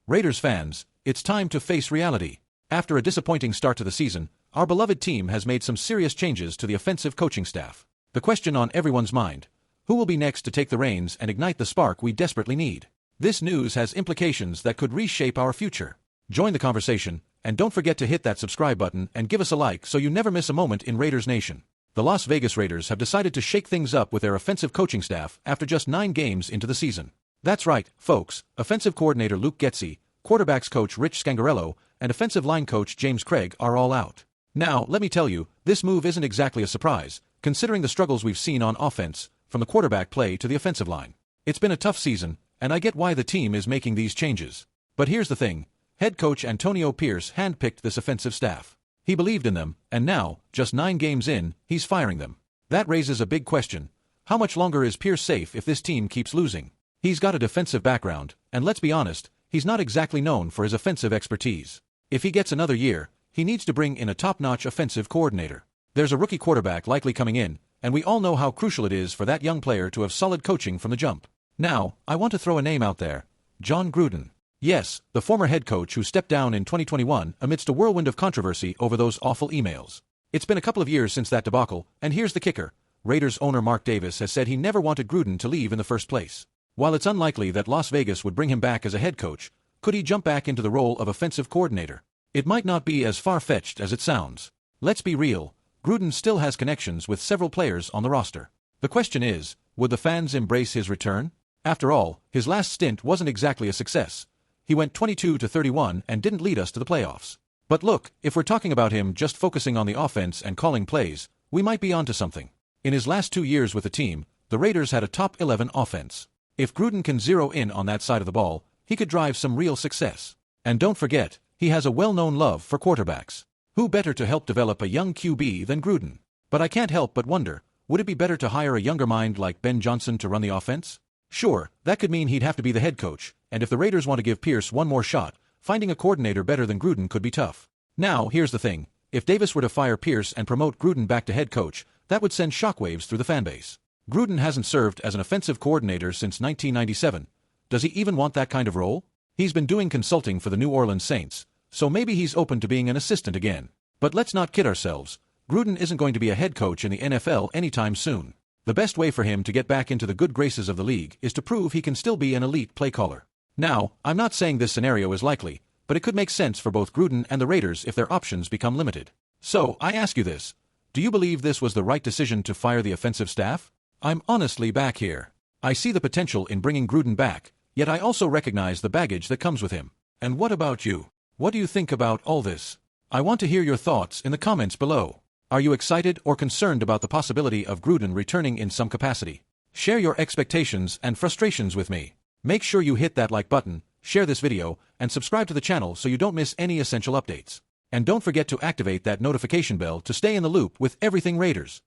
Raiders fans, it's time to face reality. After a disappointing start to the season, our beloved team has made some serious changes to the offensive coaching staff. The question on everyone's mind: who will be next to take the reins and ignite the spark we desperately need? This news has implications that could reshape our future. Join the conversation, and don't forget to hit that subscribe button and give us a like so you never miss a moment in Raiders Nation. The Las Vegas Raiders have decided to shake things up with their offensive coaching staff after just 9 games into the season. That's right, folks, offensive coordinator Luke Getsy, quarterbacks coach Rich Scangarello, and offensive line coach James Craig are all out. Now, let me tell you, this move isn't exactly a surprise, considering the struggles we've seen on offense, from the quarterback play to the offensive line. It's been a tough season, and I get why the team is making these changes. But here's the thing: head coach Antonio Pierce handpicked this offensive staff. He believed in them, and now, just 9 games in, he's firing them. That raises a big question: how much longer is Pierce safe if this team keeps losing? He's got a defensive background, and let's be honest, he's not exactly known for his offensive expertise. If he gets another year, he needs to bring in a top-notch offensive coordinator. There's a rookie quarterback likely coming in, and we all know how crucial it is for that young player to have solid coaching from the jump. Now, I want to throw a name out there: Jon Gruden. Yes, the former head coach who stepped down in 2021 amidst a whirlwind of controversy over those awful emails. It's been a couple of years since that debacle, and here's the kicker: Raiders owner Mark Davis has said he never wanted Gruden to leave in the first place. While it's unlikely that Las Vegas would bring him back as a head coach, could he jump back into the role of offensive coordinator? It might not be as far-fetched as it sounds. Let's be real, Gruden still has connections with several players on the roster. The question is, would the fans embrace his return? After all, his last stint wasn't exactly a success. He went 22-31 and didn't lead us to the playoffs. But look, if we're talking about him just focusing on the offense and calling plays, we might be onto something. In his last 2 years with the team, the Raiders had a top 11 offense. If Gruden can zero in on that side of the ball, he could drive some real success. And don't forget, he has a well-known love for quarterbacks. Who better to help develop a young QB than Gruden? But I can't help but wonder, would it be better to hire a younger mind like Ben Johnson to run the offense? Sure, that could mean he'd have to be the head coach, and if the Raiders want to give Pierce one more shot, finding a coordinator better than Gruden could be tough. Now, here's the thing: if Davis were to fire Pierce and promote Gruden back to head coach, that would send shockwaves through the fanbase. Gruden hasn't served as an offensive coordinator since 1997. Does he even want that kind of role? He's been doing consulting for the New Orleans Saints, so maybe he's open to being an assistant again. But let's not kid ourselves, Gruden isn't going to be a head coach in the NFL anytime soon. The best way for him to get back into the good graces of the league is to prove he can still be an elite play caller. Now, I'm not saying this scenario is likely, but it could make sense for both Gruden and the Raiders if their options become limited. So, I ask you this: do you believe this was the right decision to fire the offensive staff? I'm honestly back here. I see the potential in bringing Gruden back, yet I also recognize the baggage that comes with him. And what about you? What do you think about all this? I want to hear your thoughts in the comments below. Are you excited or concerned about the possibility of Gruden returning in some capacity? Share your expectations and frustrations with me. Make sure you hit that like button, share this video, and subscribe to the channel so you don't miss any essential updates. And don't forget to activate that notification bell to stay in the loop with everything Raiders.